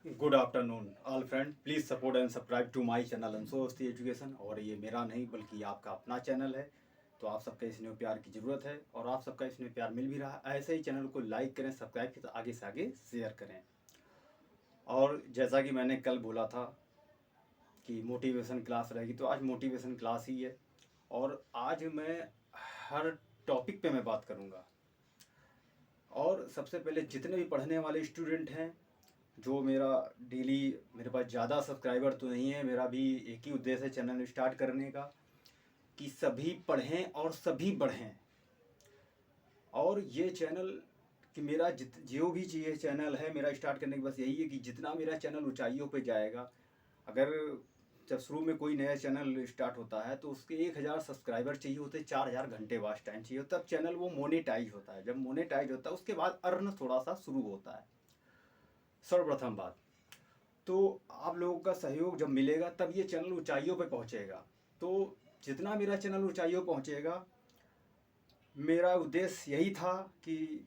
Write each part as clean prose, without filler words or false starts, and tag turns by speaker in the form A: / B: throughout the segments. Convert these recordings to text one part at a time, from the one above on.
A: Good afternoon all friend, please support and subscribe to my channel Anshu Awasthi Education. और ये मेरा नहीं बल्कि आपका अपना चैनल है, तो आप सबका स्नेह प्यार की ज़रूरत है और आप सबका स्नेह प्यार मिल भी रहा है। ऐसे ही चैनल को लाइक करें, सब्सक्राइब करें, आगे से आगे शेयर करें। और जैसा कि मैंने कल बोला था कि मोटिवेशन क्लास रहेगी, तो आज मोटिवेशन क्लास ही है। और आज मैं हर टॉपिक पे मैं बात करूँगा। और सबसे पहले जितने भी पढ़ने वाले स्टूडेंट हैं, जो मेरा डेली, मेरे पास ज़्यादा सब्सक्राइबर तो नहीं है, मेरा भी एक ही उद्देश्य है चैनल स्टार्ट करने का कि सभी पढ़ें और सभी बढ़ें। और ये चैनल कि मेरा जो भी चीज़ चैनल है मेरा स्टार्ट करने की बस यही है कि जितना मेरा चैनल ऊंचाइयों पे जाएगा, अगर जब शुरू में कोई नया चैनल स्टार्ट होता है तो उसके 1000 सब्सक्राइबर चाहिए होते हैं, 4000 घंटे वाच टाइम चाहिए, तब चैनल वो मोनेटाइज होता है। जब मोनेटाइज होता है उसके बाद अर्न थोड़ा सा शुरू होता है। सर्वप्रथम बात तो आप लोगों का सहयोग जब मिलेगा तब ये चैनल ऊंचाइयों पे पहुंचेगा। तो जितना मेरा चैनल ऊंचाइयों पहुंचेगा, मेरा उद्देश्य यही था कि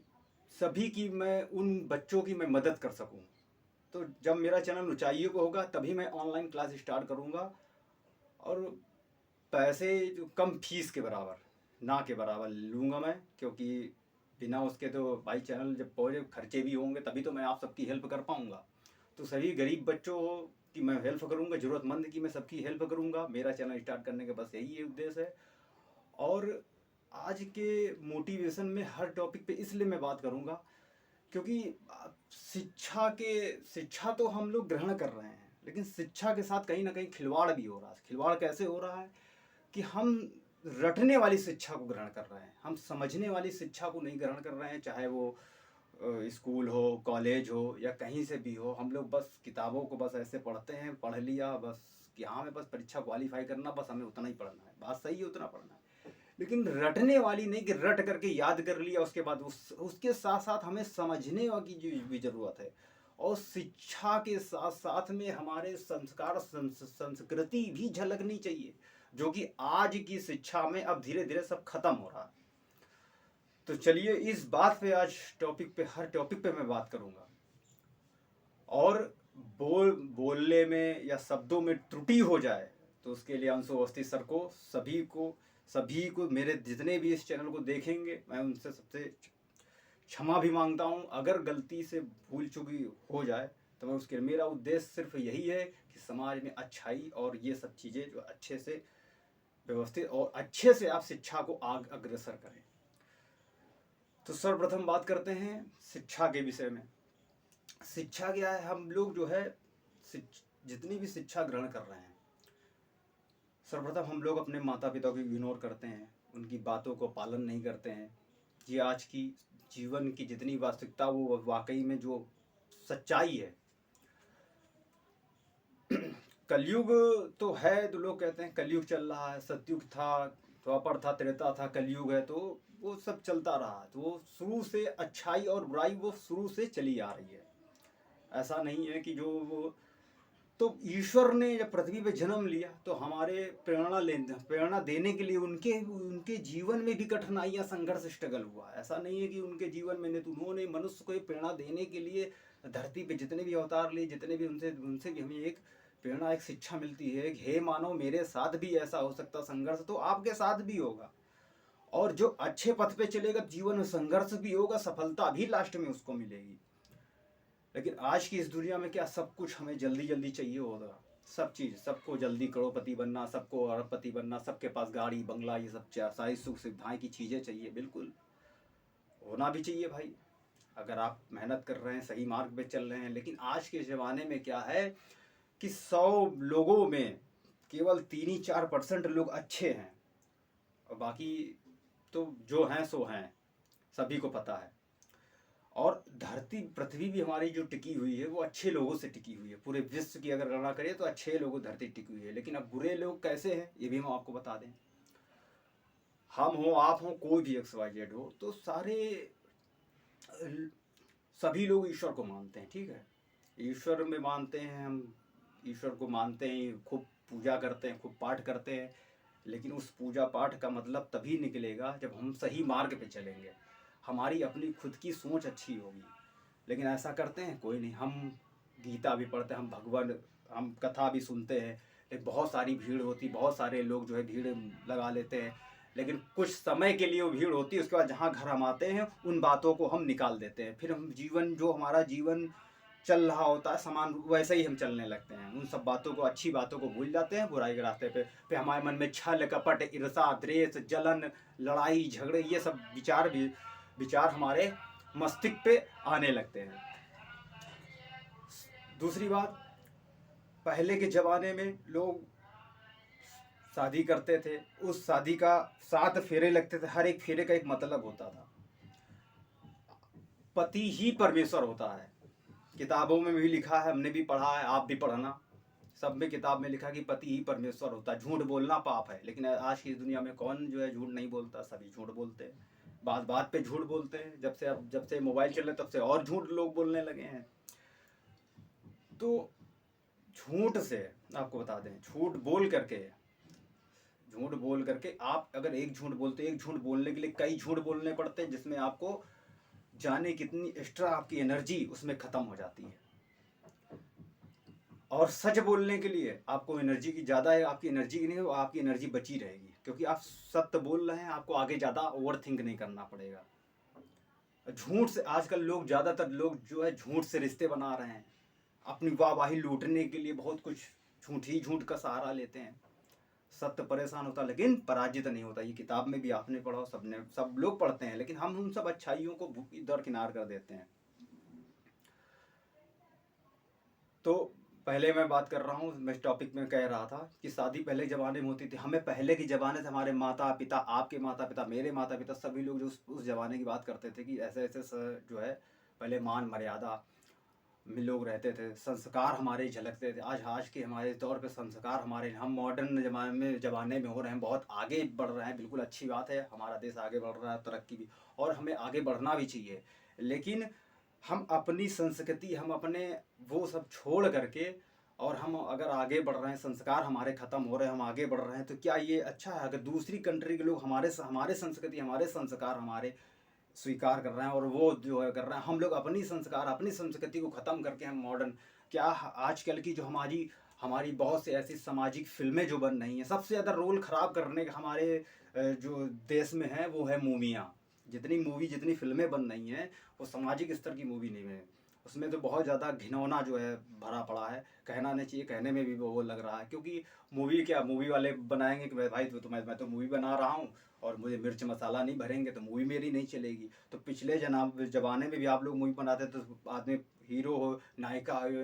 A: सभी की मैं उन बच्चों की मैं मदद कर सकूं। तो जब मेरा चैनल ऊंचाइयों पे होगा तभी मैं ऑनलाइन क्लास स्टार्ट करूंगा। और पैसे जो कम फीस के बराबर, ना के बराबर लूँगा मैं, क्योंकि बिना उसके तो भाई चैनल जब पहुँचे खर्चे भी होंगे तभी तो मैं आप सबकी हेल्प कर पाऊँगा। तो सभी गरीब बच्चों की मैं हेल्प करूँगा, ज़रूरतमंद की मैं सबकी हेल्प करूँगा। मेरा चैनल स्टार्ट करने का बस यही उद्देश्य है। और आज के मोटिवेशन में हर टॉपिक पे इसलिए मैं बात करूँगा क्योंकि शिक्षा तो हम लोग ग्रहण कर रहे हैं, लेकिन शिक्षा के साथ कहीं ना कहीं खिलवाड़ भी हो रहा है। खिलवाड़ कैसे हो रहा है कि हम रटने वाली शिक्षा को ग्रहण कर रहे हैं, हम समझने वाली शिक्षा को नहीं ग्रहण कर रहे हैं। चाहे वो स्कूल हो, कॉलेज हो या कहीं से भी हो, हम लोग बस किताबों को बस ऐसे पढ़ते हैं, पढ़ लिया बस कि हाँ हमें बस परीक्षा क्वालिफाई करना, बस हमें उतना ही पढ़ना है। बात सही है, उतना पढ़ना है, लेकिन रटने वाली नहीं कि रट करके याद कर लिया उसके बाद उसके साथ साथ हमें समझने की जो भी ज़रूरत है। और शिक्षा के साथ साथ में हमारे संस्कार संस्कृति भी झलकनी चाहिए, जो कि आज की शिक्षा में अब धीरे धीरे सब खत्म हो रहा है। तो चलिए इस बात पे आज हर टॉपिक पे मैं बात करूंगा। और बोलने में या शब्दों में त्रुटि हो जाए तो उसके लिए अंशु अवस्थी सर को, सभी को मेरे जितने भी इस चैनल को देखेंगे, मैं उनसे सबसे क्षमा भी मांगता हूँ। अगर गलती से भूल चुकी हो जाए तो मैं उसके, मेरा उद्देश्य सिर्फ यही है कि समाज में अच्छाई और ये सब चीज़ें जो अच्छे से व्यवस्थित और अच्छे से आप शिक्षा को अग्रसर करें। तो सर्वप्रथम बात करते हैं शिक्षा के विषय में। शिक्षा क्या है? हम लोग जो है जितनी भी शिक्षा ग्रहण कर रहे हैं, सर्वप्रथम हम लोग अपने माता पिता को इग्नोर करते हैं, उनकी बातों को पालन नहीं करते हैं। ये आज की जीवन की जितनी वास्तविकता, वो वाकई में जो सच्चाई है। कलयुग तो है, तो लोग कहते हैं कलयुग चल रहा है, सतयुग था, द्वापर था, त्रेता था, कलयुग है, तो वो सब चलता रहा। तो वो शुरू से अच्छाई और बुराई वो शुरू से चली आ रही है। ऐसा नहीं है कि जो वो, तो ईश्वर ने जब पृथ्वी पे जन्म लिया तो हमारे प्रेरणा देने के लिए उनके उनके जीवन में भी कठिनाइयाँ, संघर्ष, स्ट्रगल हुआ। ऐसा नहीं है कि उनके जीवन में नहीं, तो उन्होंने मनुष्य को प्रेरणा देने के लिए धरती पे जितने भी अवतार लिए, जितने भी उनसे भी हमें एक प्रेरणा, एक शिक्षा मिलती है कि हे मानव, मेरे साथ भी ऐसा हो सकता संघर्ष, तो आपके साथ भी होगा। और जो अच्छे पथ पे चलेगा, जीवन में संघर्ष भी होगा, सफलता भी लास्ट में उसको मिलेगी। लेकिन आज की इस दुनिया में क्या, सब कुछ हमें जल्दी जल्दी चाहिए होगा। सब चीज़, सबको जल्दी करोड़पति बनना, सबको अरबपति बनना, सबके पास गाड़ी बंगला, ये सब सारी सुख सुविधाएं की चीज़ें चाहिए। बिल्कुल होना भी चाहिए भाई, अगर आप मेहनत कर रहे हैं, सही मार्ग पे चल रहे हैं। लेकिन आज के ज़माने में क्या है कि 100 लोगों में केवल 3 ही 4% लोग अच्छे हैं, और बाकी तो जो हैं सो हैं, सभी को पता है। और धरती पृथ्वी भी हमारी जो टिकी हुई है वो अच्छे लोगों से टिकी हुई है। पूरे विश्व की अगर गणना करें तो अच्छे लोगों धरती टिकी हुई है। लेकिन अब बुरे लोग कैसे हैं ये भी हम आपको बता दें। हम हो, आप हो, कोई भी XYZ हो, तो सभी लोग ईश्वर को मानते हैं, ठीक है, ईश्वर में मानते हैं हम, ईश्वर को मानते हैं, खूब पूजा करते हैं, खूब पाठ करते हैं। लेकिन उस पूजा पाठ का मतलब तभी निकलेगा जब हम सही मार्ग पे चलेंगे, हमारी अपनी खुद की सोच अच्छी होगी। लेकिन ऐसा करते हैं कोई नहीं। हम गीता भी पढ़ते हैं, हम भगवान, हम कथा भी सुनते हैं, लेकिन बहुत सारी भीड़ होती, बहुत सारे लोग जो है भीड़ लगा लेते हैं, लेकिन कुछ समय के लिए वो भीड़ होती है, उसके बाद जहाँ घर हम आते हैं उन बातों को हम निकाल देते हैं, फिर हम जीवन, जो हमारा जीवन चल रहा होता है समान वैसे ही हम चलने लगते हैं, उन सब बातों को, अच्छी बातों को भूल जाते हैं, बुराई के रास्ते पे। फिर हमारे मन में छल कपट ईर्षा द्वेष जलन लड़ाई झगड़े ये सब विचार हमारे मस्तिष्क पे आने लगते हैं। दूसरी बात, पहले के ज़माने में लोग शादी करते थे, उस शादी का 7 फेरे लगते थे, हर एक फेरे का एक मतलब होता था। पति ही परमेश्वर होता है, किताबों में भी लिखा है, हमने भी पढ़ा है, आप भी पढ़ना, सब में किताब में लिखा है कि पति ही परमेश्वर होता है। झूठ बोलना पाप है, लेकिन आज की दुनिया में कौन जो है झूठ नहीं बोलता, सभी झूठ बोलते हैं, बात बात पे झूठ बोलते हैं। जब से मोबाइल चले तब से और झूठ लोग बोलने लगे हैं। तो झूठ से आपको बता दें, झूठ बोल करके आप अगर एक झूठ बोलते, एक झूठ बोलने के लिए कई झूठ बोलने पड़ते हैं, जिसमें आपको जाने कितनी एक्स्ट्रा आपकी एनर्जी उसमें खत्म हो जाती है। और सच बोलने के लिए आपको एनर्जी की ज़्यादा है, आपकी एनर्जी की नहीं, वो आपकी एनर्जी बची रहेगी, क्योंकि आप सत्य बोल रहे हैं, आपको आगे ज़्यादा ओवर थिंक नहीं करना पड़ेगा। झूठ से आजकल लोग, ज़्यादातर लोग जो है झूठ से रिश्ते बना रहे हैं, अपनी वाहवाही लूटने के लिए बहुत कुछ झूठ का सहारा लेते हैं। सत्य परेशान होता लेकिन पराजित नहीं होता, ये किताब में भी आपने पढ़ा, सब लोग पढ़ते हैं, लेकिन हम उन सब अच्छाइयों को दरकिनार कर देते हैं। तो पहले मैं बात कर रहा हूँ, मैं इस टॉपिक में कह रहा था कि शादी पहले ज़माने में होती थी। हमें पहले के ज़माने से हमारे माता पिता, आपके माता पिता, मेरे माता पिता, सभी लोग जो उस ज़माने की बात करते थे कि ऐसे ऐसे जो है पहले मान मर्यादा में लोग रहते थे, संस्कार हमारे झलकते थे। आज के हमारे तौर पे संस्कार हमारे, हम मॉडर्न ज़माने में हो रहे हैं, बहुत आगे बढ़ रहे हैं, बिल्कुल अच्छी बात है, हमारा देश आगे बढ़ रहा है, तरक्की भी, और हमें आगे बढ़ना भी चाहिए। लेकिन हम अपनी संस्कृति, हम अपने वो सब छोड़ करके, और हम अगर आगे बढ़ रहे हैं, संस्कार हमारे ख़त्म हो रहे हैं, हम आगे बढ़ रहे हैं, तो क्या ये अच्छा है? अगर दूसरी कंट्री के लोग हमारे संस्कृति, हमारे संस्कार, हमारे स्वीकार कर रहे हैं, और वो जो है कर रहे हैं, हम लोग अपनी संस्कार, अपनी संस्कृति को ख़त्म करके हम मॉडर्न, क्या आजकल की जो हमारी बहुत सी ऐसी सामाजिक फिल्में जो बन रही हैं, सबसे ज़्यादा रोल ख़राब करने का हमारे जो देश में है वो है मूवियाँ। जितनी फिल्में बन रही हैं वो सामाजिक स्तर की मूवी नहीं है, उसमें तो बहुत ज़्यादा घिनौना जो है भरा पड़ा है, कहना नहीं चाहिए, कहने में भी वो लग रहा है। क्योंकि मूवी वाले बनाएंगे कि भाई मैं तो मूवी बना रहा हूँ, और मुझे मिर्च मसाला नहीं भरेंगे तो मूवी मेरी नहीं चलेगी। तो पिछले ज़माने में भी आप लोग मूवी बनाते तो आदमी, हीरो हो, नायिका हो,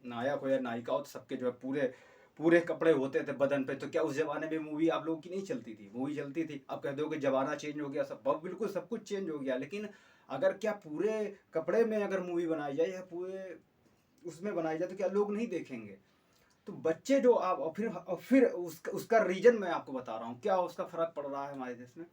A: नायक हो या नायिका हो, तो सबके जो है पूरे पूरे कपड़े होते थे बदन पे। तो क्या उस जमाने में मूवी आप लोगों की नहीं चलती थी? मूवी चलती थी। अब कह दो कि जमाना चेंज हो गया, बिल्कुल सब कुछ चेंज हो गया, लेकिन अगर क्या पूरे कपड़े में अगर मूवी बनाई जाए या पूरे उसमें बनाई जाए तो क्या लोग नहीं देखेंगे? तो बच्चे जो आप, और फिर उसका रीजन मैं आपको बता रहा हूँ क्या उसका फ़र्क पड़ रहा है हमारे देश में।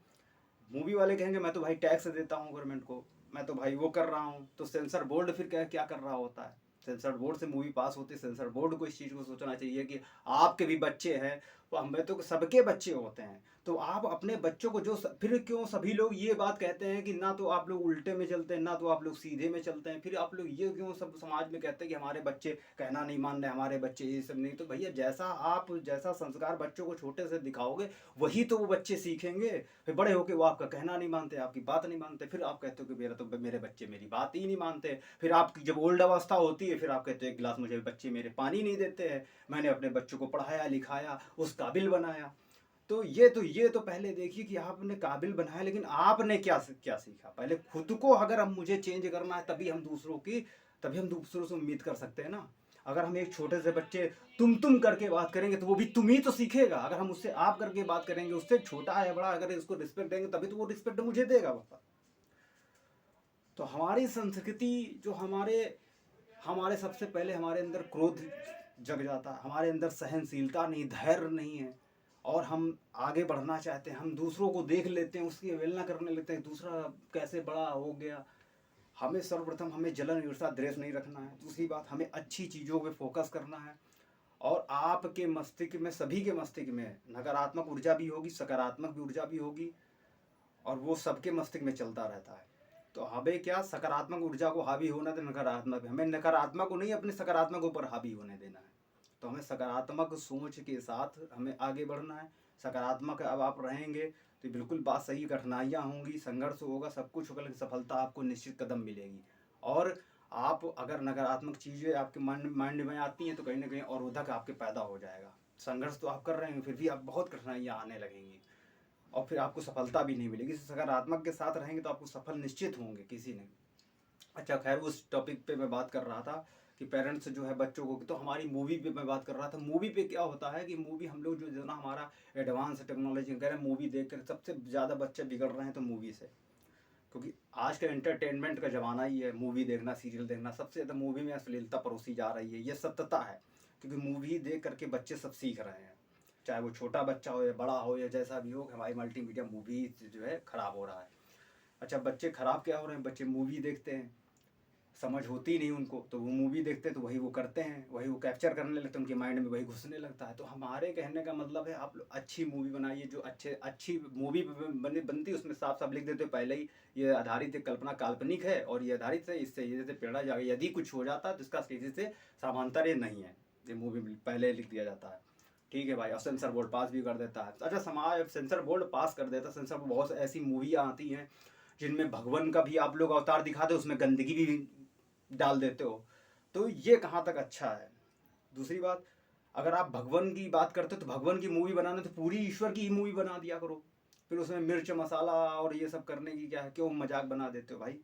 A: मूवी वाले कहेंगे मैं तो भाई टैक्स देता हूँ गवर्नमेंट को, मैं तो भाई वो कर रहा हूँ, तो सेंसर बोर्ड फिर क्या क्या कर रहा होता है? सेंसर बोर्ड से मूवी पास होती है, सेंसर बोर्ड को इस चीज़ को सोचना चाहिए कि आपके भी बच्चे हैं, तो हमें तो सबके बच्चे होते हैं, तो आप अपने बच्चों को फिर क्यों सभी लोग ये बात कहते हैं कि ना तो आप लोग उल्टे में चलते हैं, ना तो आप लोग सीधे में चलते हैं, फिर आप लोग ये क्यों सब समाज में कहते हैं कि हमारे बच्चे कहना नहीं मान रहे, हमारे बच्चे ये सब नहीं। तो भैया जैसा संस्कार बच्चों को छोटे से दिखाओगे वही तो वो बच्चे सीखेंगे। फिर बड़े होके वो आपका कहना नहीं मानते, आपकी बात नहीं मानते, फिर आप कहते हो कि मेरे बच्चे मेरी बात ही नहीं मानते। फिर आपकी जब ओल्ड अवस्था होती है फिर आप कहते हो एक गिलास मुझे बच्चे मेरे पानी नहीं देते हैं, मैंने अपने बच्चों को पढ़ाया लिखाया उस काबिल बनाया। तो ये तो पहले देखिए कि आपने काबिल बनाया, लेकिन आपने क्या सीखा? पहले खुद को अगर हम मुझे चेंज करना है तभी हम दूसरों से उम्मीद कर सकते हैं ना। अगर हम एक छोटे से बच्चे तुम करके बात करेंगे तो वो भी तुम ही तो सीखेगा। अगर हम उससे आप करके बात करेंगे, उससे छोटा है बड़ा, अगर इसको रिस्पेक्ट देंगे तभी तो वो रिस्पेक्ट मुझे देगा वापस। तो हमारी संस्कृति जो हमारे सबसे पहले हमारे अंदर क्रोध जग जाता है, हमारे अंदर सहनशीलता नहीं, धैर्य नहीं है, और हम आगे बढ़ना चाहते हैं, हम दूसरों को देख लेते हैं, उसकी अवहेलना करने लगते हैं, दूसरा कैसे बड़ा हो गया। हमें सर्वप्रथम हमें जलन ईर्ष्या द्वेष नहीं रखना है। दूसरी बात, हमें अच्छी चीज़ों पे फोकस करना है। और आपके मस्तिष्क में, सभी के मस्तिष्क में नकारात्मक ऊर्जा भी होगी, सकारात्मक भी ऊर्जा भी होगी, और वो सबके मस्तिष्क में चलता रहता है। तो हमें क्या सकारात्मक ऊर्जा को हावी होना तो नकारात्मक, हमें नकारात्मक को नहीं अपने सकारात्मक ऊपर हावी होने देना है। तो हमें सकारात्मक सोच के साथ हमें आगे बढ़ना है। सकारात्मक अब आप रहेंगे तो बिल्कुल बात सही, कठिनाइयाँ होंगी, संघर्ष होगा, सब कुछ होगा, लेकिन सफलता आपको निश्चित कदम मिलेगी। और आप अगर नकारात्मक चीज़ें आपके माइंड में आती हैं तो कहीं ना कहीं अवरोधक आपके पैदा हो जाएगा। संघर्ष तो आप कर रहे हैं, फिर भी आप बहुत कठिनाइयाँ आने लगेंगी और फिर आपको सफलता भी नहीं मिलेगी। सकारात्मक के साथ रहेंगे तो आपको सफल निश्चित होंगे किसी ने। अच्छा खैर, उस टॉपिक पे मैं बात कर रहा था कि पेरेंट्स जो है बच्चों को, तो हमारी मूवी पे मैं बात कर रहा था। मूवी पे क्या होता है कि मूवी हम लोग जो ना हमारा एडवांस टेक्नोलॉजी कह रहे हैं, मूवी देख कर सबसे ज़्यादा बच्चे बिगड़ रहे हैं तो मूवी से। क्योंकि आज का एंटरटेनमेंट का ज़माना ही है, मूवी देखना, सीरियल देखना, सबसे ज़्यादा मूवी में अश्लीलता परोसी जा रही है, ये सत्यता है। क्योंकि मूवी देख करके बच्चे सब सीख रहे हैं, चाहे वो छोटा बच्चा हो या बड़ा हो या जैसा भी हो, हमारी मल्टीमीडिया मूवी जो है ख़राब हो रहा है। अच्छा, बच्चे ख़राब क्या हो रहे हैं? बच्चे मूवी देखते हैं, समझ होती नहीं उनको, तो वो मूवी देखते हैं तो वही वो करते हैं, वही वो कैप्चर करने लगते हैं, उनके माइंड में वही घुसने लगता है। तो हमारे कहने का मतलब है, आप लोग अच्छी मूवी बनाइए, जो अच्छी मूवी बनती है उसमें साफ साफ लिख देते हो पहले ही, ये आधारित एक कल्पना काल्पनिक है और ये आधारित है, इससे ये से प्रेरणा जाएगी, यदि कुछ हो जाता है तो इसका किसी से समांतर नहीं है, ये मूवी पहले लिख दिया जाता है। ठीक है भाई, और सेंसर बोर्ड पास भी कर देता है। अच्छा, समाज सेंसर बोर्ड पास कर देता है, सेंसर बोर्ड बहुत ऐसी मूवियाँ आती हैं जिनमें भगवान का भी आप लोग अवतार दिखाते हो, उसमें गंदगी भी डाल देते हो, तो ये कहाँ तक अच्छा है। दूसरी बात, अगर आप भगवान की बात करते हो तो भगवान की मूवी बनाने तो पूरी ईश्वर की ही मूवी बना दिया करो, फिर उसमें मिर्च मसाला और ये सब करने की क्या है, क्यों मजाक बना देते हो भाई?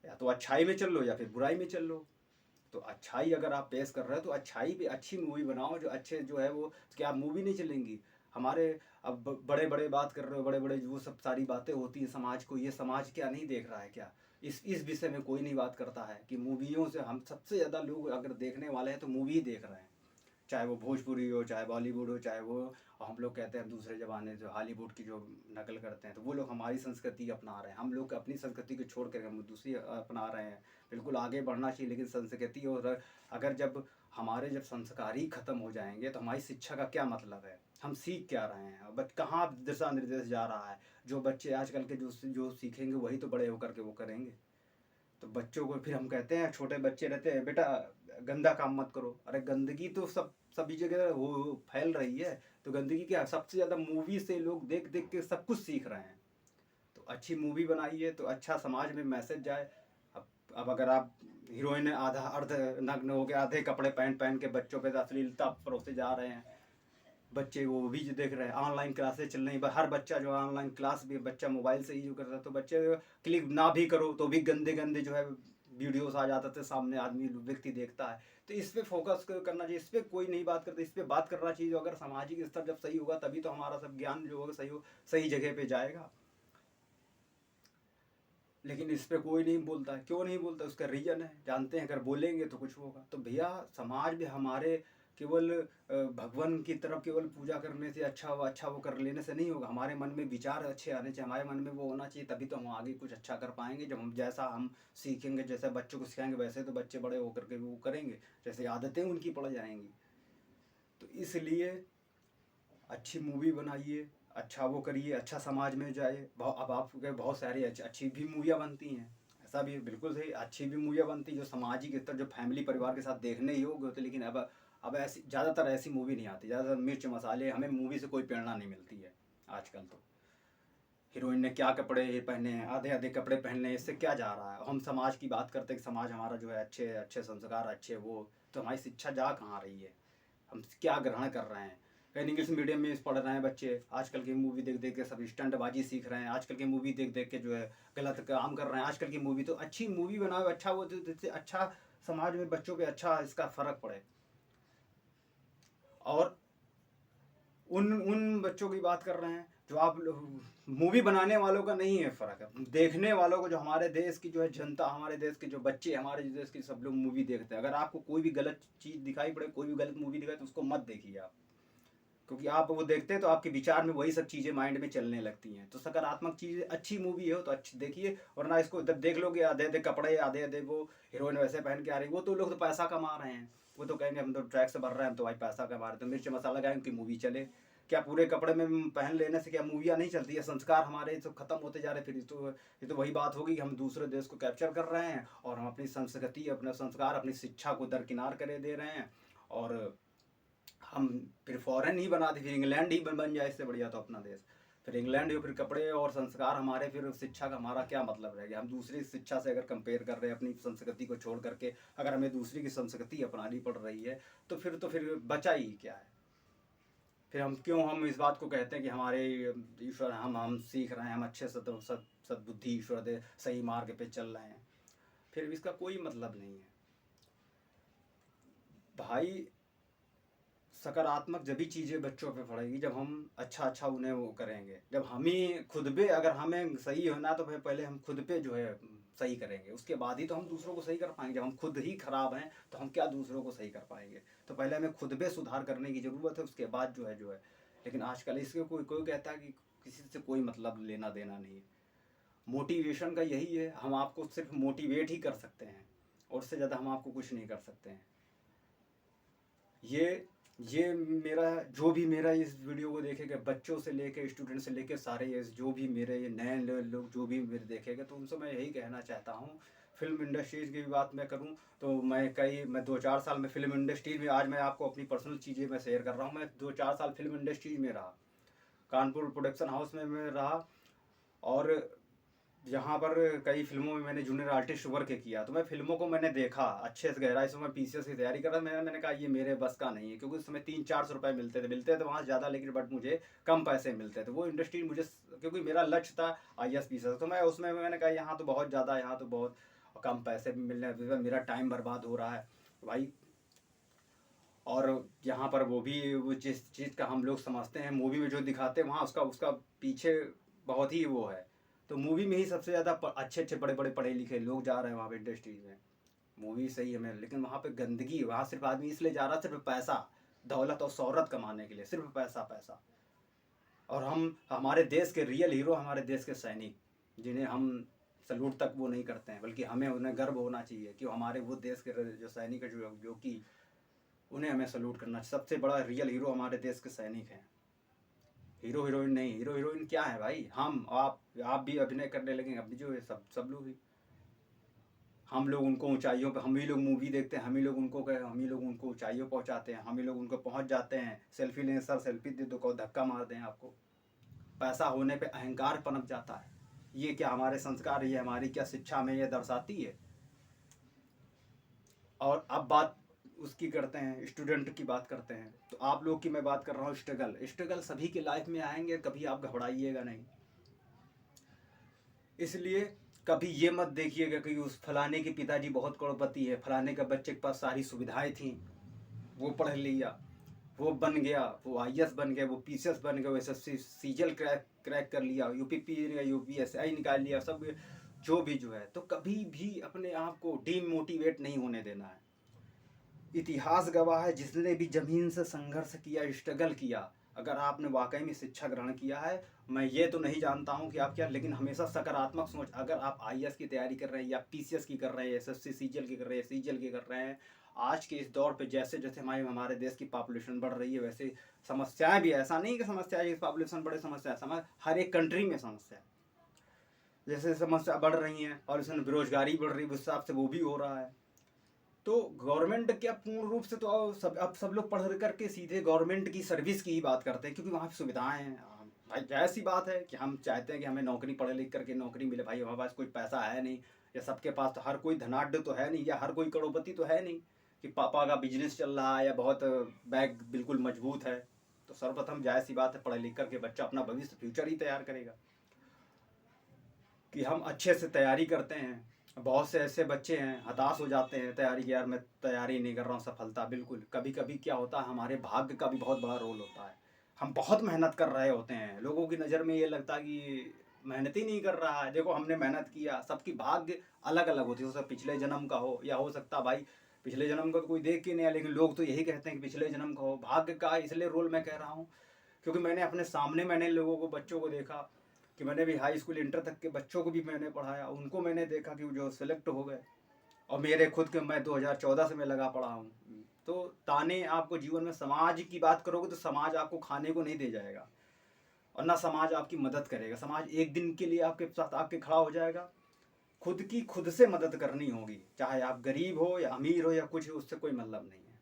A: या तो अच्छाई में चल लो या फिर बुराई में चल लो। तो अच्छाई अगर आप पेश कर रहे हो तो अच्छाई पे अच्छी मूवी बनाओ, जो अच्छे जो है वो, क्या मूवी नहीं चलेंगी हमारे? अब बड़े बड़े बात कर रहे हो, बड़े बड़े जो सब सारी बातें होती हैं समाज को, ये समाज क्या नहीं देख रहा है क्या? इस विषय में कोई नहीं बात करता है कि मूवियों से हम सबसे ज़्यादा लोग अगर देखने वाले हैं तो मूवी ही देख रहे हैं, चाहे वो भोजपुरी हो, चाहे बॉलीवुड हो, चाहे वो हम लोग कहते हैं दूसरे ज़माने जो हॉलीवुड की जो नकल करते हैं, तो वो लोग हमारी संस्कृति अपना रहे हैं, हम लोग अपनी संस्कृति को छोड़ कर हम दूसरी अपना रहे हैं। बिल्कुल आगे बढ़ना चाहिए, लेकिन संस्कृति और अगर जब हमारे जब संस्कार ही खत्म हो जाएंगे तो हमारी शिक्षा का क्या मतलब है? हम सीख क्या रहे हैं? बट कहाँ दिशा निर्देश जा रहा है? जो बच्चे आजकल के जो सीखेंगे वही तो बड़े होकर के वो करेंगे। तो बच्चों को फिर हम कहते हैं, छोटे बच्चे रहते हैं, बेटा गंदा काम मत करो। अरे गंदगी तो सभी जगह वो फैल रही है, तो गंदगी क्या? सबसे ज़्यादा मूवी से लोग देख देख के सब कुछ सीख रहे हैं। तो अच्छी मूवी बनाइए तो अच्छा समाज में मैसेज जाए। अब अगर आप हीरोइन आधा अर्ध नग्न हो के आधे कपड़े पहन पहन के बच्चों पे अश्लीलता परोसे जा रहे हैं, बच्चे वो भी जो देख रहे हैं, ऑनलाइन क्लासेस चल रही हैं, हर बच्चा जो ऑनलाइन क्लास भी बच्चा मोबाइल से ही जो कर रहा है, तो बच्चे क्लिक ना भी करो तो भी गंदे गंदे जो है वीडियोस आ जाते थे सामने, आदमी व्यक्ति देखता है। तो इस पे फोकस करना चाहिए, इस पे कोई नहीं बात करता, इस पे बात करना चाहिए। अगर सामाजिक स्तर जब सही होगा तभी तो हमारा सब ज्ञान जो होगा सही जगह पे जाएगा। लेकिन इस पे कोई नहीं बोलता है, क्यों नहीं बोलता? उसका रीजन है, जानते हैं अगर बोलेंगे तो कुछ होगा। तो भैया समाज भी हमारे केवल भगवान की तरफ केवल पूजा करने से अच्छा वो कर लेने से नहीं होगा। हमारे मन में विचार अच्छे आने चाहिए, हमारे मन में वो होना चाहिए, तभी तो हम आगे कुछ अच्छा कर पाएंगे। जब हम जैसा हम सीखेंगे, जैसे बच्चों को सिखाएंगे, वैसे तो बच्चे बड़े होकर के वो करेंगे, जैसे आदतें उनकी पड़ जाएंगी। तो इसलिए अच्छी मूवी बनाइए, अच्छा वो करिए, अच्छा समाज में जाए। अब आपके बहुत सारी अच्छी भी मूवियाँ बनती हैं, ऐसा भी बिल्कुल सही, अच्छी भी मूवियाँ बनती जो सामाजिक स्तर जो फैमिली परिवार के साथ देखने योग्य होते, लेकिन अब ऐसी ज़्यादातर ऐसी मूवी नहीं आती, ज़्यादातर मिर्च मसाले, हमें मूवी से कोई प्रेरणा नहीं मिलती है आजकल। तो हीरोइन ने क्या कपड़े पहने हैं, आधे आधे कपड़े पहनने हैं, इससे क्या जा रहा है? हम समाज की बात करते हैं कि समाज हमारा जो है अच्छे अच्छे संस्कार अच्छे, वो तो हमारी शिक्षा जा कहाँ रही है? हम क्या ग्रहण कर रहे हैं? कहीं इंग्लिश मीडियम में पढ़ रहे हैं बच्चे, आजकल की मूवी देख देख के सब स्टंटबाजी सीख रहे हैं, आजकल की मूवी देख देख के जो है गलत काम कर रहे हैं। आजकल की मूवी तो अच्छी मूवी बनाओ, अच्छा वो जिससे अच्छा समाज में बच्चों पे अच्छा इसका फ़र्क पड़े। और उन उन बच्चों की बात कर रहे हैं जो आप मूवी बनाने वालों का नहीं है फ़र्क है, देखने वालों को, जो हमारे देश की जो है जनता, हमारे देश के जो बच्चे, हमारे देश के सब लोग मूवी देखते हैं। अगर आपको कोई भी गलत चीज़ दिखाई पड़े, कोई भी गलत मूवी दिखाए तो उसको मत देखिए आप, क्योंकि आप वो देखते हैं तो आपके विचार में वही सब चीज़ें माइंड में चलने लगती हैं। तो सकारात्मक चीज़ें, अच्छी मूवी हो तो अच्छी देखिए, वरना इसको जब देख लोगे आधे आधे कपड़े, आधे आधे वो हीरोइन वैसे पहन के आ रही, वो तो लोग तो पैसा कमा रहे हैं, वो तो कहेंगे हम तो टैक्स भर रहे हैं, तो भाई पैसा कमा रहे हैं, तो मिर्च मसाला खाएं उनकी मूवी चले। क्या पूरे कपड़े में पहन लेने से क्या मूवियाँ नहीं चलती है? संस्कार हमारे तो खत्म होते जा रहे। फिर ये तो वही बात होगी कि हम दूसरे देश को कैप्चर कर रहे हैं और हम अपनी संस्कृति, अपना संस्कार, अपनी शिक्षा को दरकिनार करे दे रहे हैं। और हम फिर फॉरेन ही बना दे, फिर इंग्लैंड ही बन जाए, इससे बढ़िया तो अपना देश। फिर इंग्लैंड हो, फिर कपड़े और संस्कार हमारे, फिर शिक्षा का हमारा क्या मतलब रह गया? हम दूसरी शिक्षा से अगर कंपेयर कर रहे हैं अपनी संस्कृति को छोड़ करके, अगर हमें दूसरी की संस्कृति अपनानी पड़ रही है तो फिर बचा ही क्या है? फिर हम इस बात को कहते हैं कि हमारे ईश्वर, हम सीख रहे हैं, हम अच्छे सद्बुद्धि ईश्वर दे सही मार्ग पे चल रहे हैं, फिर इसका कोई मतलब नहीं है भाई। सकारात्मक जब भी चीज़ें बच्चों पे पड़ेगी जब हम अच्छा उन्हें वो करेंगे, जब हम ही खुद पे, अगर हमें सही होना तो फिर पहले हम खुद पे जो है सही करेंगे, उसके बाद ही तो हम दूसरों को सही कर पाएंगे। जब हम खुद ही खराब हैं तो हम क्या दूसरों को सही कर पाएंगे? तो पहले हमें खुद पे सुधार करने की ज़रूरत है, उसके बाद जो है। लेकिन आजकल इसके कोई कोई कहता है कि किसी से कोई मतलब लेना देना नहीं है। मोटिवेशन का यही है, हम आपको सिर्फ मोटिवेट ही कर सकते हैं और उससे ज़्यादा हम आपको कुछ नहीं कर सकते हैं। ये मेरा जो भी मेरा इस वीडियो को देखेगा, बच्चों से लेके स्टूडेंट से लेके सारे ये जो भी मेरे ये नए लोग जो भी मेरे देखेंगे, तो उनसे मैं यही कहना चाहता हूँ। फिल्म इंडस्ट्रीज़ की भी बात मैं करूँ तो मैं 2-4 साल में फिल्म इंडस्ट्री में, आज मैं आपको अपनी पर्सनल चीज़ें मैं शेयर कर रहा हूँ। मैं 2-4 साल फिल्म इंडस्ट्रीज में रहा, कानपुर प्रोडक्शन हाउस में मैं रहा, और यहाँ पर कई फिल्मों में मैंने जूनियर आर्टिस्ट वर्क किया। तो मैं फिल्मों को मैंने देखा अच्छे से गहराई से। मैं पीसीएस की तैयारी कर रहा, मैंने कहा ये मेरे बस का नहीं है, क्योंकि उस समय 300-400 रुपये मिलते थे वहाँ ज़्यादा, लेकिन बट मुझे कम पैसे मिलते थे। वो इंडस्ट्री मुझे, क्योंकि मेरा लक्ष्य था IAS PCS, तो मैं उसमें मैंने कहा यहाँ तो बहुत ज़्यादा, यहाँ तो बहुत कम पैसे मिलने, मेरा टाइम बर्बाद हो रहा है भाई। और यहाँ पर वो जिस चीज़ का हम लोग समझते हैं मूवी में जो दिखाते हैं, वहाँ उसका पीछे बहुत ही वो है। तो मूवी में ही सबसे ज़्यादा अच्छे बड़े बड़े पढ़े लिखे लोग जा रहे हैं वहाँ पे इंडस्ट्रीज में। मूवी सही है मेरे, लेकिन वहाँ पे गंदगी, वहाँ सिर्फ आदमी इसलिए जा रहा है सिर्फ पैसा, दौलत और शोहरत कमाने के लिए, सिर्फ पैसा पैसा। और हमारे देश के रियल हीरो, हमारे देश के सैनिक, जिन्हें हम सलूट तक वो नहीं करते हैं, बल्कि हमें उन्हें गर्व होना चाहिए कि हमारे वो देश के जो सैनिक है, जो कि उन्हें हमें सलूट करना। सबसे बड़ा रियल हीरो हमारे देश के सैनिक हैं, हीरो हीरोइन नहीं। हीरो हीरोइन क्या है भाई? हम आप भी अभिनय करने लगे, अब जो है सब लोग ही, हम लोग उनको ऊंचाइयों पे, हम ही लोग मूवी देखते हैं, हम ही लोग उनको ऊंचाइयों पहुंचाते हैं, हम ही लोग उनको पहुंच जाते हैं। सेल्फी लें सर, सेल्फी दे दो, को धक्का मार दें आपको। पैसा होने पे अहंकार पनप जाता है। ये क्या हमारे संस्कार, ये हमारी क्या शिक्षा में ये दर्शाती है? और अब बात उसकी करते हैं, स्टूडेंट की बात करते हैं। तो आप लोग की मैं बात कर रहा हूँ, स्ट्रगल सभी की लाइफ में आएंगे, कभी आप घबराइएगा नहीं। इसलिए कभी ये मत देखिएगा कि उस फलाने के पिताजी बहुत करोड़पति है, फलाने का बच्चे के पास सारी सुविधाएं थी, वो पढ़ लिया, वो बन गया, वो IAS बन गया, वो PCS बन गया, वो SSC सीजल क्रैक कर लिया, UPSI निकाल लिया, सब जो है। तो कभी भी अपने आप को डीमोटिवेट नहीं होने देना है। इतिहास गवाह है, जिसने भी जमीन से संघर्ष किया, स्ट्रगल किया, अगर आपने वाकई में शिक्षा ग्रहण किया है, मैं ये तो नहीं जानता हूँ कि आप क्या, लेकिन हमेशा सकारात्मक सोच। अगर आप IAS की तैयारी कर रहे हैं या PCS की कर रहे हैं, SSC सीजल की कर रहे हैं, सीजल की कर रहे हैं, आज के इस दौर पे जैसे जैसे हमारे देश की पॉपुलेशन बढ़ रही है, वैसे समस्याएं भी, ऐसा नहीं कि समस्याएं पॉपुलेशन बढ़े, समस्या हर एक कंट्री में समस्या, जैसे समस्या बढ़ रही हैं और इसमें बेरोजगारी बढ़ रही है, उस हिसाब से वो भी हो रहा है। तो गवर्नमेंट क्या पूर्ण रूप से तो अब सब लोग पढ़ करके सीधे गवर्नमेंट की सर्विस की ही बात करते हैं, क्योंकि वहाँ की सुविधाएं हैं। भाई जाहिर सी बात है कि हम चाहते हैं कि हमें नौकरी, पढ़े लिख करके नौकरी मिले। भाई हमारे पास कोई पैसा है नहीं, या सबके पास तो हर कोई धनाढ्य तो है नहीं, या हर कोई करोड़पति तो है नहीं कि पापा का बिजनेस चल रहा है या बहुत बैग बिल्कुल मजबूत है। तो सर्वप्रथम जाहिर सी बात है, पढ़े लिख करके बच्चा अपना भविष्य, फ्यूचर ही तैयार करेगा। कि हम अच्छे से तैयारी करते हैं, बहुत से ऐसे बच्चे हैं हताश हो जाते हैं तैयारी, यार मैं तैयारी नहीं कर रहा हूँ, सफलता बिल्कुल। कभी कभी क्या होता है, हमारे भाग्य का भी बहुत बड़ा रोल होता है। हम बहुत मेहनत कर रहे होते हैं, लोगों की नज़र में ये लगता है कि मेहनत ही नहीं कर रहा है। देखो हमने मेहनत किया, सबकी भाग्य अलग अलग होती है, हो सकता पिछले जन्म का हो, या हो सकता भाई पिछले जन्म का तो कोई देख के नहीं है, लेकिन लोग तो यही कहते हैं कि पिछले जन्म का हो। भाग्य का इसलिए रोल मैं कह रहा हूँ क्योंकि मैंने अपने सामने लोगों को, बच्चों को देखा कि मैंने भी हाई स्कूल इंटर तक के बच्चों को भी मैंने पढ़ाया, उनको मैंने देखा कि जो सेलेक्ट हो गए, और मेरे खुद के मैं 2014 से मैं लगा पड़ा हूँ। तो ताने आपको जीवन में, समाज की बात करोगे तो समाज आपको खाने को नहीं दे जाएगा और ना समाज आपकी मदद करेगा। समाज एक दिन के लिए आपके साथ आपके खड़ा हो जाएगा। खुद की खुद से मदद करनी होगी, चाहे आप गरीब हो या अमीर हो या कुछ हो, उससे कोई मतलब नहीं है।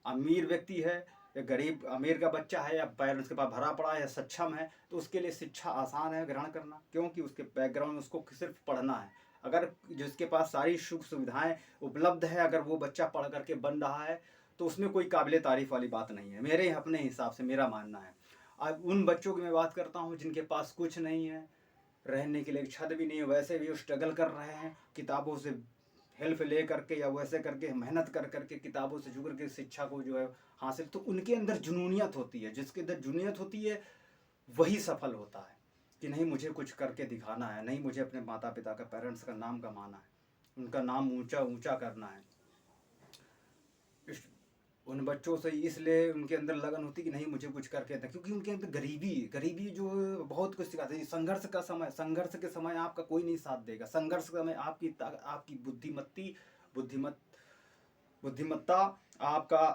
A: अमीर व्यक्ति है या गरीब, अमीर का बच्चा है या पेरेंट्स के पास भरा पड़ा है या सक्षम है, तो उसके लिए शिक्षा आसान है ग्रहण करना, क्योंकि उसके बैकग्राउंड में उसको सिर्फ पढ़ना है। अगर जिसके पास सारी सुख सुविधाएं उपलब्ध है, अगर वो बच्चा पढ़ करके बन रहा है, तो उसमें कोई काबिले तारीफ वाली बात नहीं है, मेरे अपने हिसाब से मेरा मानना है। अब उन बच्चों की मैं बात करता हूँ जिनके पास कुछ नहीं है, रहने के लिए छत भी नहीं है, वैसे भी वो स्ट्रगल कर रहे हैं, किताबों से हेल्प ले करके या वैसे करके मेहनत कर करके किताबों से जुड़ के शिक्षा को जो है हासिल, तो उनके अंदर जुनूनियत होती है। जिसके अंदर जुनूनियत होती है वही सफल होता है, कि नहीं मुझे कुछ करके दिखाना है, नहीं मुझे अपने माता पिता का, पेरेंट्स का नाम कमाना है, उनका नाम ऊंचा ऊंचा करना है। उन बच्चों से इसलिए उनके अंदर लगन होती कि नहीं मुझे कुछ करके था, क्योंकि उनके अंदर गरीबी जो बहुत कुछ सिखाती है। संघर्ष का समय, संघर्ष के समय आपका कोई नहीं साथ देगा। संघर्ष के समय आपकी बुद्धिमत बुद्धिमत्ता, आपका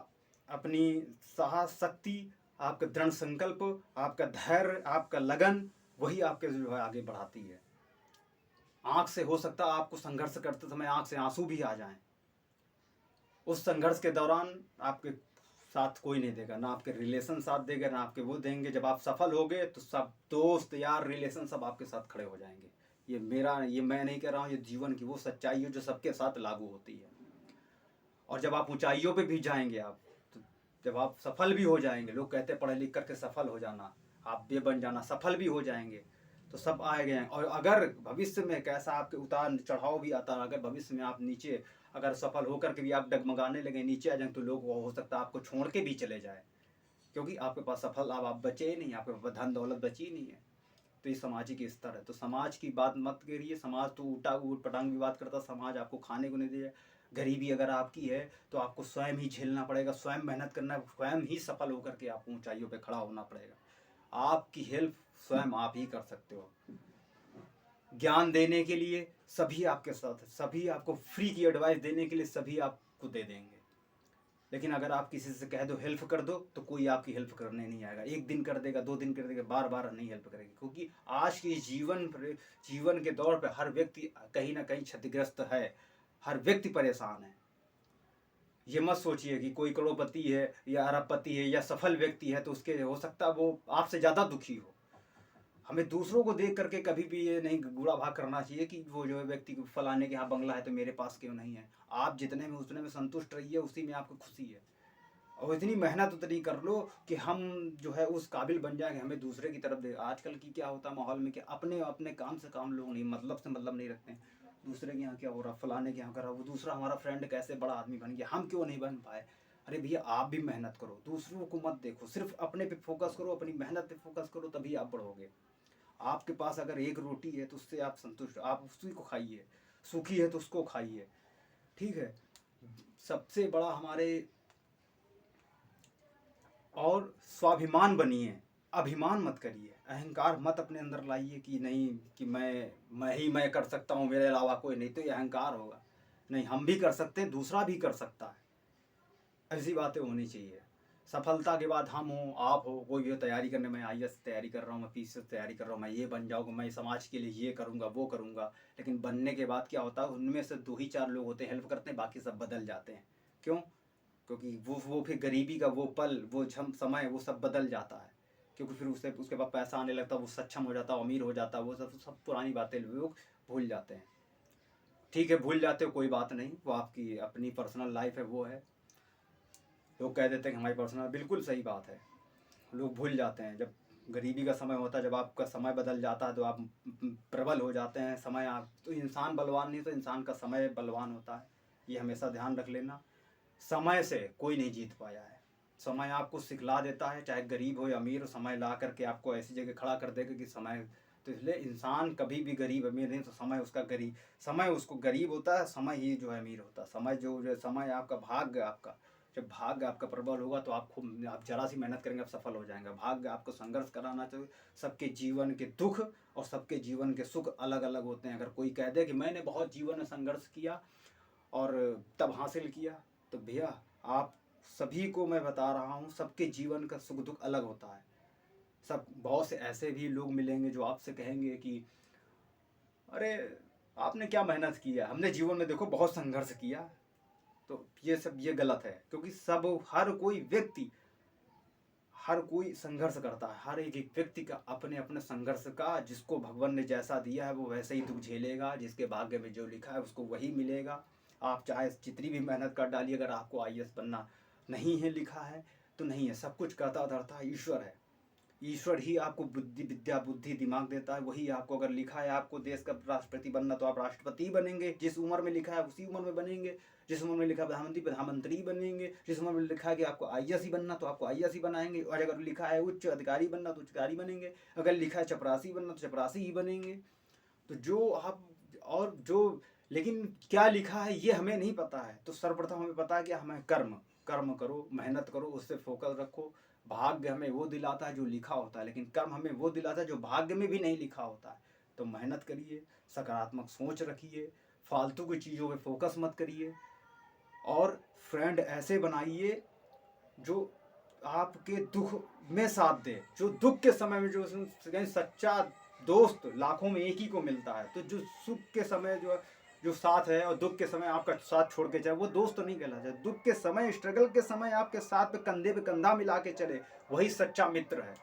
A: अपनी साहस शक्ति, आपका दृढ़ संकल्प, आपका धैर्य, आपका लगन, वही आपके जो है आगे बढ़ाती है। आंख से हो सकता है आपको संघर्ष करते समय आंख से आंसू भी आ जाएं, उस संघर्ष के दौरान आपके साथ कोई नहीं देगा, ना आपके रिलेशन साथ देगा, ना आपके वो देंगे। जब आप सफल होगे तो सब दोस्त यार रिलेशन सब आपके साथ खड़े हो जाएंगे। ये मैं नहीं कह रहा हूँ, ये जीवन की वो सच्चाई है जो सबके साथ लागू होती है। और जब आप ऊंचाइयों पे भी जाएंगे, आप तो जब आप सफल भी हो जाएंगे, लोग कहते हैं पढ़े लिख करके सफल हो जाना, आप ये बन जाना, सफल भी हो जाएंगे, तो सब आए गए। और अगर भविष्य में कैसा आपके उतार चढ़ाव भी आता है, अगर भविष्य में आप नीचे अगर सफल होकर के भी आप डगमगाने लगे, नीचे आ जाए, तो लोग हो सकता है आपको छोड़ के भी चले जाए, क्योंकि आपके पास सफल अब आप बचे ही नहीं, आपके पास धन दौलत बची ही नहीं है। तो ये सामाजिक स्तर है। तो समाज की बात मत करिए, समाज तो ऊट पटांग भी बात करता, समाज आपको खाने को नहीं दे। गरीबी अगर आपकी है तो आपको स्वयं ही झेलना पड़ेगा, स्वयं मेहनत करना, स्वयं ही सफल होकर के आपको ऊंचाइयों पे खड़ा होना पड़ेगा। आपकी हेल्प स्वयं आप ही कर सकते हो। ज्ञान देने के लिए सभी आपके साथ, सभी आपको फ्री की एडवाइस देने के लिए सभी आपको दे देंगे, लेकिन अगर आप किसी से कह दो हेल्प कर दो, तो कोई आपकी हेल्प करने नहीं आएगा। एक दिन कर देगा, 2 दिन कर देगा, बार बार नहीं हेल्प करेगी, क्योंकि आज के जीवन के दौर पे हर व्यक्ति कहीं ना कहीं क्षतिग्रस्त है, हर व्यक्ति परेशान है। ये मत सोचिए कि कोई करोड़पति है या अरबपति है या सफल व्यक्ति है तो उसके हो सकता है वो आपसे ज़्यादा दुखी हो। हमें दूसरों को देख करके कभी भी ये नहीं बुरा भाग करना चाहिए कि वो जो है व्यक्ति फलाने के यहाँ बंगला है तो मेरे पास क्यों नहीं है। आप जितने में उतने में संतुष्ट रहिए, उसी में आपको खुशी है। और इतनी मेहनत उतनी कर लो कि हम जो है उस काबिल बन जाएंगे, हमें दूसरे की तरफ दे। आजकल की क्या होता है माहौल में कि अपने अपने काम से काम लोग नहीं, मतलब से मतलब नहीं रखते हैं। दूसरे के यहाँ क्या हो रहा, फलाने के यहाँ कर रहा, वो दूसरा हमारा फ्रेंड कैसे बड़ा आदमी बन गया, हम क्यों नहीं बन पाए। अरे भैया आप भी मेहनत करो, दूसरों को मत देखो, सिर्फ अपने पे फोकस करो, अपनी मेहनत पे फोकस करो, तभी आप बढ़ोगे। आपके पास अगर एक रोटी है तो उससे आप संतुष्ट, आप उसी को खाइए, सूखी है तो उसको खाइए, ठीक है। सबसे बड़ा हमारे, और स्वाभिमान बनिए, अभिमान मत करिए, अहंकार मत अपने अंदर लाइए कि नहीं कि मैं कर सकता हूँ, मेरे अलावा कोई नहीं, तो ये अहंकार होगा। नहीं, हम भी कर सकते हैं, दूसरा भी कर सकता है, ऐसी बातें होनी चाहिए। सफलता के बाद हम हो, आप हो, कोई भी तैयारी करने, मैं IAS तैयारी कर रहा हूँ, मैं PCS तैयारी कर रहा हूँ, मैं ये बन जाऊँगा, मैं समाज के लिए ये करूँगा वो करूँगा, लेकिन बनने के बाद क्या होता है, उनमें से 2 ही 4 लोग होते हैं हेल्प करते हैं, बाकी सब बदल जाते हैं। क्यों? क्योंकि वो फिर गरीबी का वो पल, वो समय, वो सब बदल जाता है, क्योंकि फिर उसके बाद पैसा आने लगता है, वो सक्षम हो जाता है, अमीर हो जाता है, वो सब पुरानी बातें लोग भूल जाते हैं। ठीक है, भूल जाते हो, कोई बात नहीं, वो आपकी अपनी पर्सनल लाइफ है, वो है। लोग कह देते हैं कि हमारी पर्सनल, बिल्कुल सही बात है, लोग भूल जाते हैं। जब गरीबी का समय होता है, जब आपका समय बदल जाता है, तो आप प्रबल हो जाते हैं। समय आप तो इंसान बलवान नहीं, तो इंसान का समय बलवान होता है, ये हमेशा ध्यान रख लेना। समय से कोई नहीं जीत पाया है, समय आपको सिखला देता है, चाहे गरीब हो या अमीर हो, समय ला करके आपको ऐसी जगह खड़ा कर देगा कि समय। तो इसलिए इंसान कभी भी गरीब अमीर नहीं, तो समय उसको गरीब होता है, समय ही जो है अमीर होता है। समय आपका भाग्य, आपका जब भाग्य आपका प्रबल होगा तो आप जरा सी मेहनत करेंगे, आप सफल हो जाएंगे। भाग्य आपको संघर्ष कराना चाहिए। सबके जीवन के दुख और सबके जीवन के सुख अलग अलग होते हैं। अगर कोई कह दे कि मैंने बहुत जीवन में संघर्ष किया और तब हासिल किया। तो भैया आप सभी को मैं बता रहा हूँ, सबके जीवन का सुख दुख अलग होता है। सब बहुत से ऐसे भी लोग मिलेंगे जो आपसे कहेंगे कि अरे आपने क्या मेहनत किया, हमने जीवन में देखो बहुत संघर्ष किया। तो ये सब ये गलत है, क्योंकि सब हर कोई संघर्ष करता है। हर एक एक व्यक्ति का अपने अपने संघर्ष का, जिसको भगवान ने जैसा दिया है वो वैसे ही दुख झेलेगा। जिसके भाग्य में जो लिखा है उसको वही मिलेगा। आप चाहे जितनी भी मेहनत कर डालिए, अगर आपको आईएएस बनना नहीं है, लिखा है तो नहीं है। सब कुछ करता धरता ईश्वर है। ईश्वर ही आपको बुद्धि विद्या बुद्धि दिमाग देता है। वही आपको, अगर लिखा है आपको देश का राष्ट्रपति बनना तो आप राष्ट्रपति बनेंगे। जिस उम्र में लिखा है उसी उम्र में बनेंगे। जिस उम्र में लिखा है प्रधानमंत्री प्रधानमंत्री बनेंगे। जिस उम्र में लिखा है कि आपको आईएएस ही बनना तो आपको आईएएस ही बनाएंगे। और अगर लिखा है उच्च अधिकारी बनना तो उच्च अधिकारी बनेंगे। अगर लिखा है चपरासी बनना तो चपरासी ही बनेंगे। तो जो आप और जो, लेकिन क्या लिखा है ये हमें नहीं पता है। तो सर्वप्रथम हमें पता है कि हमें कर्म कर्म करो, मेहनत करो, उससे फोकस रखो। भाग्य हमें वो दिलाता है जो लिखा होता है, लेकिन कर्म हमें वो दिलाता है जो भाग्य में भी नहीं लिखा होता है। तो मेहनत करिए, सकारात्मक सोच रखिए, फालतू की चीज़ों पे फोकस मत करिए। और फ्रेंड ऐसे बनाइए जो आपके दुख में साथ दे। जो दुख के समय में, जो सच्चा दोस्त लाखों में एक ही को मिलता है। तो जो सुख के समय जो साथ है, और दुख के समय आपका साथ छोड़ के जाए, वो दोस्त तो नहीं कहलाता। दुख के समय, स्ट्रगल के समय आपके साथ पे कंधा मिला के चले, वही सच्चा मित्र है।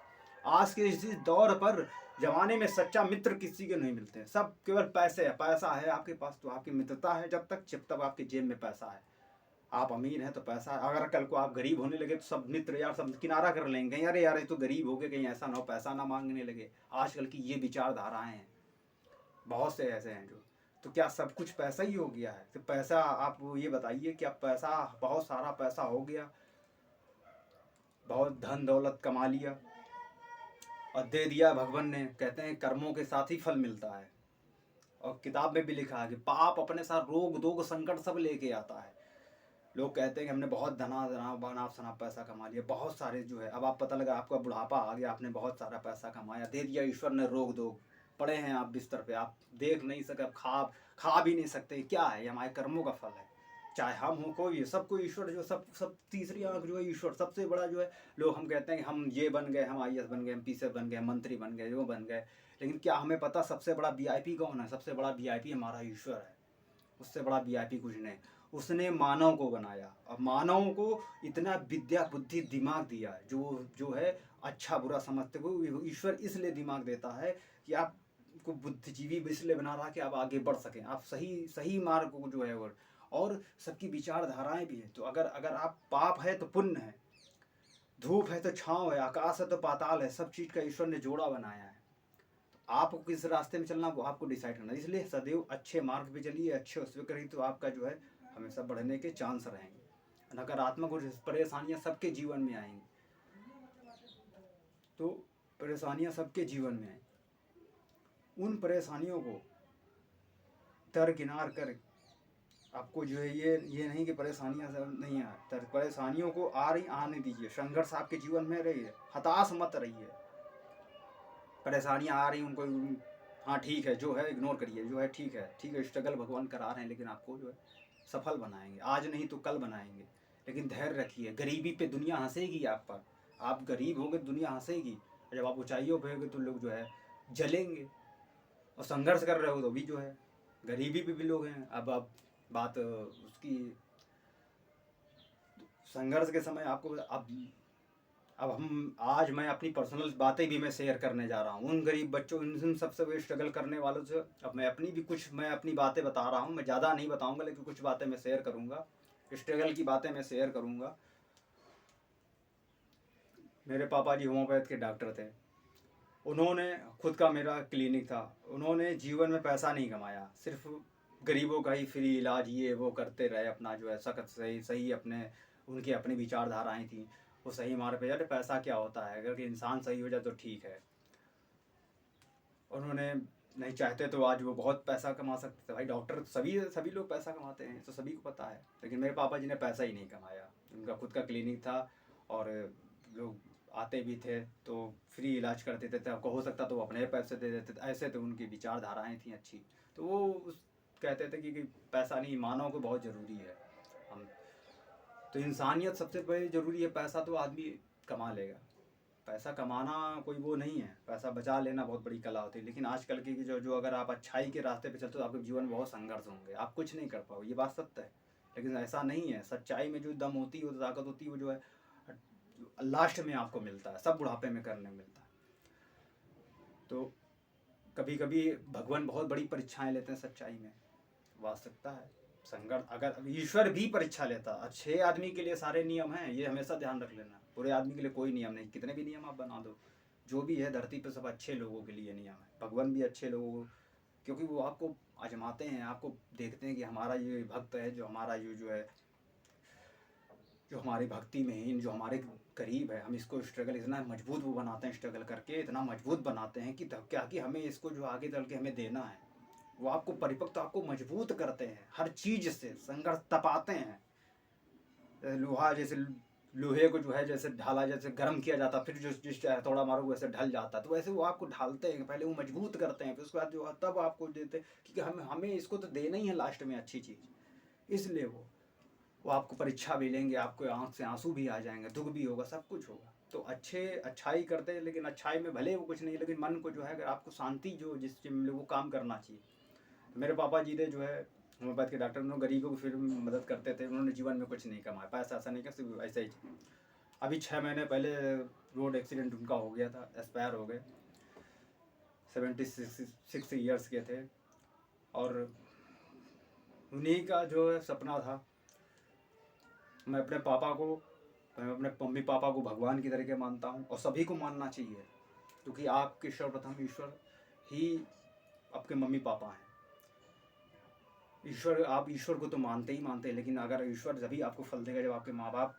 A: आज के इस दौर पर, जमाने में सच्चा मित्र किसी के नहीं मिलते हैं। सब केवल पैसे है, पैसा है आपके पास तो आपकी मित्रता है। जब तक आपके जेब में पैसा है, आप अमीर हैं तो पैसा है। अगर कल को आप गरीब होने लगे तो सब मित्र यार सब किनारा कर लेंगे, अरे यार ये तो गरीब हो गए, कहीं ऐसा ना हो पैसा ना मांगने लगे। आजकल की ये विचारधाराएं हैं, बहुत से ऐसे हैं जो। तो क्या सब कुछ पैसा ही हो गया है? तो पैसा, आप ये बताइए, क्या पैसा, बहुत सारा पैसा हो गया, बहुत धन दौलत कमा लिया और दे दिया भगवान ने? कहते हैं कर्मों के साथ ही फल मिलता है। और किताब में भी लिखा है कि पाप अपने साथ रोग दोग संकट सब लेके आता है। लोग कहते हैं कि हमने बहुत बना शनाप पैसा कमा लिया, बहुत सारे जो है। अब आप पता लगा आपका बुढ़ापा आ गया, आपने बहुत सारा पैसा कमाया, दे दिया ईश्वर ने रोग दो, पड़े हैं आप बिस्तर पे, आप देख नहीं सके, आप खा भी नहीं सकते। क्या है? ये हमारे कर्मों का फल है। चाहे हम हो कोई, सबको ईश्वर जो सब सब तीसरी आंख जो है ईश्वर सबसे बड़ा जो है। लोग हम कहते हैं कि हम ये बन गए, हम आईएएस बन गए, हम पीसी बन गए, मंत्री बन गए, वो बन गए। लेकिन क्या हमें पता सबसे बड़ा वीआईपी कौन है? सबसे बड़ा वीआईपी हमारा ईश्वर है। उससे बड़ा वीआईपी कुछ नहीं। उसने मानव को बनाया और मानव को इतना विद्या बुद्धि दिमाग दिया है, जो है अच्छा बुरा समझते हुए। ईश्वर इसलिए दिमाग देता है कि आपको बुद्धिजीवी इसलिए बना रहा कि आप आगे बढ़ सकें, आप सही सही मार्ग को जो है वो। और सबकी विचारधाराएं भी हैं। तो अगर अगर आप पाप है तो पुण्य है, धूप है तो छाँव है, आकाश है तो पाताल है, सब चीज़ का ईश्वर ने जोड़ा बनाया है। आपको किस रास्ते में चलना वो आपको डिसाइड करना है। इसलिए सदैव अच्छे मार्ग पे चलिए, अच्छे उस पर करिए, तो आपका जो है हमेशा बढ़ने के चांस रहेंगे। नकारात्मक और परेशानियां सबके जीवन में आएंगी। तो परेशानियां सबके जीवन में आएंगी, उन परेशानियों को दरकिनार कर आपको जो है ये नहीं कि परेशानियां सब नहीं आ, परेशानियों को आने दीजिए। संघर्ष आपके जीवन में रही है, हताश मत रहिए। परेशानियां आ रही उनको, हाँ ठीक है, जो है इग्नोर करिए, जो है ठीक है स्ट्रगल भगवान करा रहे हैं, लेकिन आपको जो है सफल बनाएंगे। आज नहीं तो कल बनाएंगे। लेकिन धैर्य रखिए, गरीबी पे दुनिया हंसेगी आप पर। आप गरीब होंगे दुनिया हंसेगी, जब आप ऊंचाइयों पे होंगे तो लोग जो है जलेंगे। और संघर्ष कर रहे हो तो भी जो है गरीबी पे भी लोग हैं। अब आप बात उसकी, संघर्ष के समय आपको अब हम आज मैं अपनी पर्सनल बातें भी मैं शेयर करने जा रहा हूँ उन गरीब बच्चों, इन सबसे स्ट्रगल करने वालों से। अब मैं अपनी बातें बता रहा हूँ। मैं ज़्यादा नहीं बताऊँगा, लेकिन कुछ बातें मैं शेयर करूँगा, स्ट्रगल की बातें मैं शेयर करूँगा। मेरे पापा जी होम्योपैथ के डॉक्टर थे। उन्होंने खुद का, मेरा क्लिनिक था, उन्होंने जीवन में पैसा नहीं कमाया, सिर्फ गरीबों का ही फ्री इलाज ये वो करते रहे। अपना जो है सख्त सही सही अपने, उनकी अपनी विचारधाराएँ थी, वो सही मार्ग पे जाते। पैसा क्या होता है, अगर इंसान सही हो जाए तो ठीक है। उन्होंने नहीं चाहते तो आज वो बहुत पैसा कमा सकते थे। भाई डॉक्टर सभी लोग पैसा कमाते हैं, तो सभी को पता है। लेकिन मेरे पापा जी ने पैसा ही नहीं कमाया। उनका खुद का क्लिनिक था और लोग आते भी थे तो फ्री इलाज कर देते थे। आपको हो सकता तो वो अपने पैसे दे देते थे, ऐसे तो उनकी विचारधाराएँ थी अच्छी। तो वो कहते थे कि पैसा नहीं, मानव को बहुत ज़रूरी है। हम तो इंसानियत सबसे पहले ज़रूरी है। पैसा तो आदमी कमा लेगा, पैसा कमाना कोई वो नहीं है, पैसा बचा लेना बहुत बड़ी कला होती है। लेकिन आजकल की जो अगर आप अच्छाई के रास्ते पे चलते हो तो आपके जीवन में बहुत संघर्ष होंगे, आप कुछ नहीं कर पाओगे, ये बात सत्य है। लेकिन ऐसा नहीं है, सच्चाई में जो दम होती है, वो ताकत होती है, वो जो है लास्ट में आपको मिलता है, सब बुढ़ापे में करने मिलता है। तो कभी कभी भगवान बहुत बड़ी परीक्षाएं लेते हैं सच्चाई में, वास्तविकता है संघर्ष। अगर ईश्वर भी परीक्षा लेता, अच्छे आदमी के लिए सारे नियम हैं, ये हमेशा ध्यान रख लेना, बुरे आदमी के लिए कोई नियम नहीं। कितने भी नियम आप बना दो, जो भी है धरती पर सब अच्छे लोगों के लिए नियम है। भगवान भी अच्छे लोगों, क्योंकि वो आपको आजमाते हैं, आपको देखते हैं कि हमारा ये भक्त है, जो हमारा ये जो है, जो हमारी भक्ति में ही जो हमारे करीब है, हम इसको स्ट्रगल इतना मजबूत वो बनाते हैं, स्ट्रगल करके इतना मजबूत बनाते हैं कि क्या कि हमें इसको जो आगे चल के हमें देना है, वो आपको परिपक्व, आपको मजबूत करते हैं हर चीज़ से, संघर्ष तपाते हैं। लोहा जैसे लोहे को जो है जैसे ढाला, जैसे गर्म किया जाता, फिर जो जिस थोड़ा मारो वैसे ढल जाता, तो वैसे वो आपको ढालते हैं, पहले वो मजबूत करते हैं, फिर उसके बाद जो तब आपको देते हैं, क्योंकि हमें इसको तो देना ही है लास्ट में अच्छी चीज़। इसलिए वो आपको परीक्षा भी लेंगे, आपको आँख से आंसू भी आ जाएंगे, दुख भी होगा, सब कुछ होगा। तो अच्छाई करते हैं, लेकिन अच्छाई में भले वो कुछ नहीं, लेकिन मन को जो है अगर आपको शांति जो जिस चीज़ में वो काम करना चाहिए। मेरे पापा जी ने जो है होम्योपैथ के डॉक्टर, उन्होंने गरीबों की फिर मदद करते थे, उन्होंने जीवन में कुछ नहीं कमाया, पैसा ऐसा नहीं कर, सिर्फ ऐसा ही। अभी 6 महीने पहले रोड एक्सीडेंट उनका हो गया था, एक्सपायर हो गए, 76 ईयर्स के थे। और उन्हीं का जो है सपना था, मैं अपने मम्मी पापा को भगवान की तरीके मानता हूँ, और सभी को मानना चाहिए, क्योंकि आपके सर्वप्रथम ईश्वर ही आपके मम्मी पापा हैं। आप ईश्वर को तो मानते ही मानते हैं, लेकिन अगर ईश्वर जब ही आपको फल देगा जब आपके माँ बाप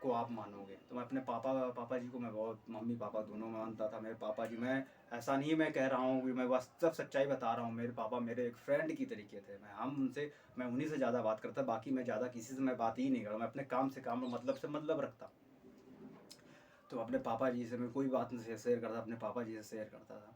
A: को आप मानोगे। तो मैं अपने पापा जी को मैं बहुत, मम्मी पापा दोनों मानता था। मेरे पापा जी, मैं ऐसा नहीं मैं कह रहा हूँ कि मैं वास्तव सच्चाई बता रहा हूँ, मेरे पापा मेरे एक फ्रेंड की तरीके थे। मैं उन्हीं से ज़्यादा बात करता, बाकी मैं ज़्यादा किसी से मैं बात ही नहीं करता, मैं अपने काम से काम, मतलब से मतलब रखता। तो अपने पापा जी से मैं कोई बात नहीं शेयर करता, अपने पापा जी से शेयर करता था।